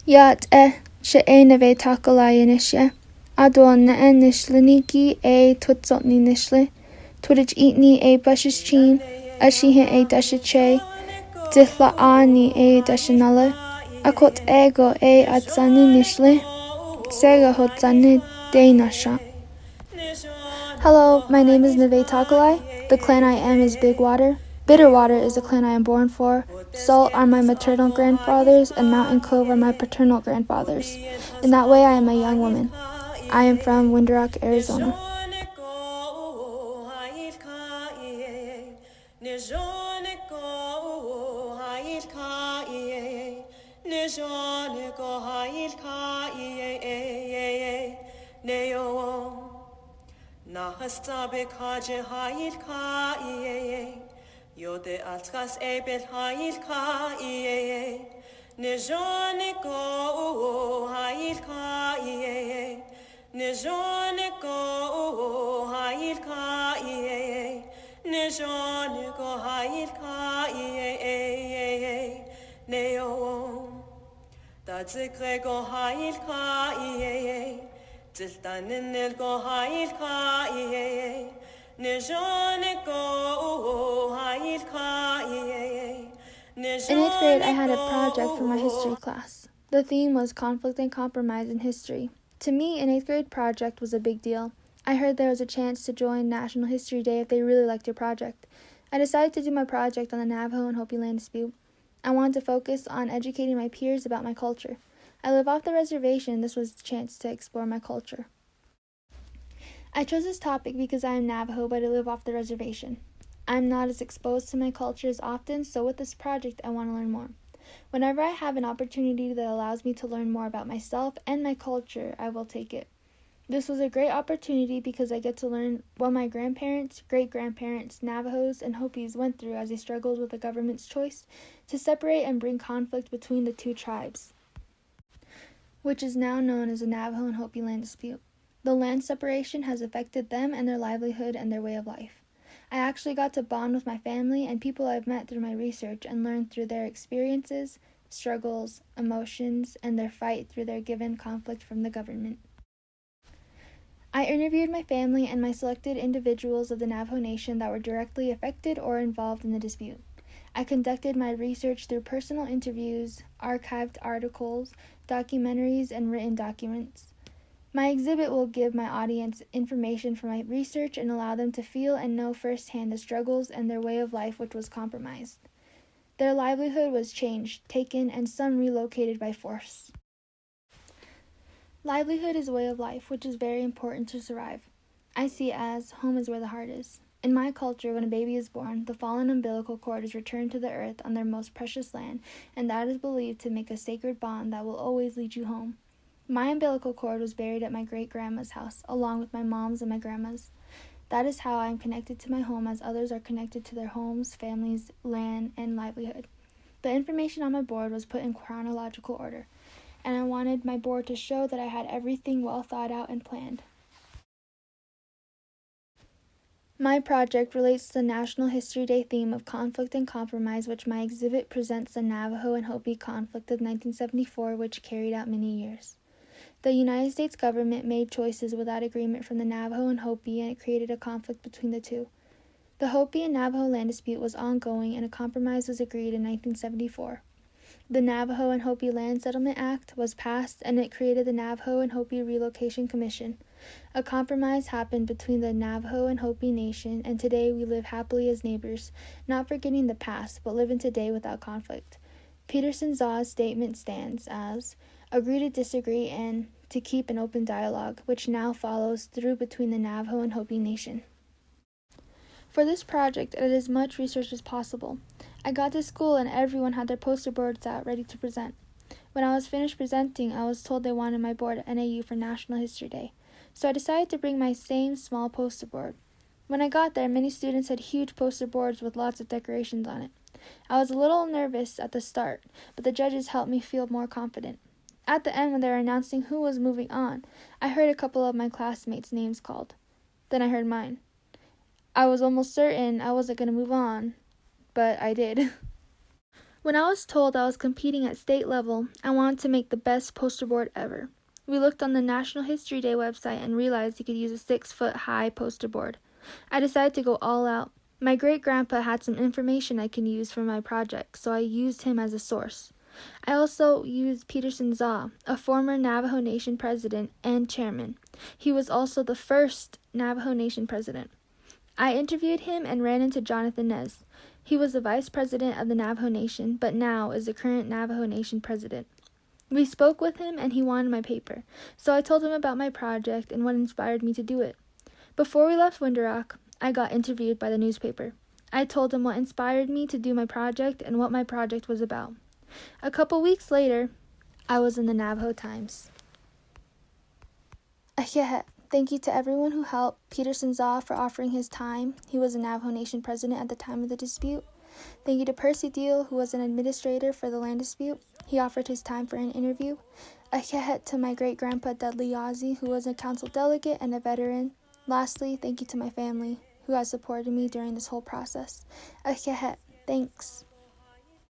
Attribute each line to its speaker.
Speaker 1: Yat she Nevaeh Talkalai inishe. Adon na nishlaniki tutsotni nishle. Twitch eatni bushishchin. Ashihe dashiche. Dithla ani dashinale. Akot ego atzani nishle. Sega hotzani dainasha. Hello, my name is Nevaeh Talkalai. The clan I am is Big Water. Bitter Water is the clan I am born for. Salt are my maternal grandfathers, and Mountain Cove are my paternal grandfathers. In that way, I am a young woman. I am from Winter Rock, Arizona.
Speaker 2: Yode altskas ebel hail ka iye ne jone go hail ka iye ne jone go hail ka iye ne jone go hail ka iye ne o da zikre go hail ka iye ziltanen go hail ka iye. In 8th
Speaker 1: grade, I had a project for my history class. The theme was conflict and compromise in history. To me, an 8th grade project was a big deal. I heard there was a chance to join National History Day if they really liked your project. I decided to do my project on the Navajo and Hopi Land dispute. I wanted to focus on educating my peers about my culture. I live off the reservation. This was the chance to explore my culture. I chose this topic because I am Navajo, but I live off the reservation. I'm not as exposed to my culture as often, so with this project, I want to learn more. Whenever I have an opportunity that allows me to learn more about myself and my culture, I will take it. This was a great opportunity because I get to learn what my grandparents, great-grandparents, Navajos, and Hopis went through as they struggled with the government's choice to separate and bring conflict between the two tribes, which is now known as the Navajo and Hopi Land dispute. The land separation has affected them and their livelihood and their way of life. I actually got to bond with my family and people I've met through my research and learn through their experiences, struggles, emotions, and their fight through their given conflict from the government. I interviewed my family and my selected individuals of the Navajo Nation that were directly affected or involved in the dispute. I conducted my research through personal interviews, archived articles, documentaries, and written documents. My exhibit will give my audience information from my research and allow them to feel and know firsthand the struggles and their way of life which was compromised. Their livelihood was changed, taken, and some relocated by force. Livelihood is a way of life which is very important to survive. I see it as home is where the heart is. In my culture, when a baby is born, the fallen umbilical cord is returned to the earth on their most precious land, and that is believed to make a sacred bond that will always lead you home. My umbilical cord was buried at my great-grandma's house, along with my mom's and my grandma's. That is how I am connected to my home, as others are connected to their homes, families, land, and livelihood. The information on my board was put in chronological order, and I wanted my board to show that I had everything well thought out and planned. My project relates to the National History Day theme of conflict and compromise, which my exhibit presents the Navajo and Hopi conflict of 1974, which carried out many years. The United States government made choices without agreement from the Navajo and Hopi, and it created a conflict between the two. The Hopi and Navajo land dispute was ongoing, and a compromise was agreed in 1974. The Navajo and Hopi Land Settlement Act was passed, and it created the Navajo and Hopi Relocation Commission. A compromise happened between the Navajo and Hopi Nation, and today we live happily as neighbors, not forgetting the past, but living today without conflict. Peterson Zah's statement stands as, agree to disagree and to keep an open dialogue, which now follows through between the Navajo and Hopi Nation. For this project, I did as much research as possible. I got to school and everyone had their poster boards out ready to present. When I was finished presenting, I was told they wanted my board at NAU for National History Day. so I decided to bring my same small poster board. When I got there, many students had huge poster boards with lots of decorations on it. I was a little nervous at the start, but the judges helped me feel more confident. At the end, when they were announcing who was moving on, I heard a couple of my classmates' names called. Then I heard mine. I was almost certain I wasn't going to move on, but I did. When I was told I was competing at state level, I wanted to make the best poster board ever. We looked on the National History Day website and realized you could use a 6-foot-high poster board. I decided to go all out. My great-grandpa had some information I can use for my project, so I used him as a source. I also used Peterson Zah, a former Navajo Nation President and Chairman. He was also the first Navajo Nation President. I interviewed him and ran into Jonathan Nez. He was the Vice President of the Navajo Nation, but now is the current Navajo Nation President. We spoke with him and he wanted my paper, so I told him about my project and what inspired me to do it. Before we left Window Rock, I got interviewed by the newspaper. I told them what inspired me to do my project and what my project was about. A couple weeks later, I was in the Navajo Times. Thank you to everyone who helped. Peterson Zah for offering his time. He was a Navajo Nation president at the time of the dispute. Thank you to Percy Deal, who was an administrator for the land dispute. He offered his time for an interview. To my great-grandpa Dudley Yazzie, who was a council delegate and a veteran. Lastly, thank you to my family, who has supported me during this whole process. Thanks.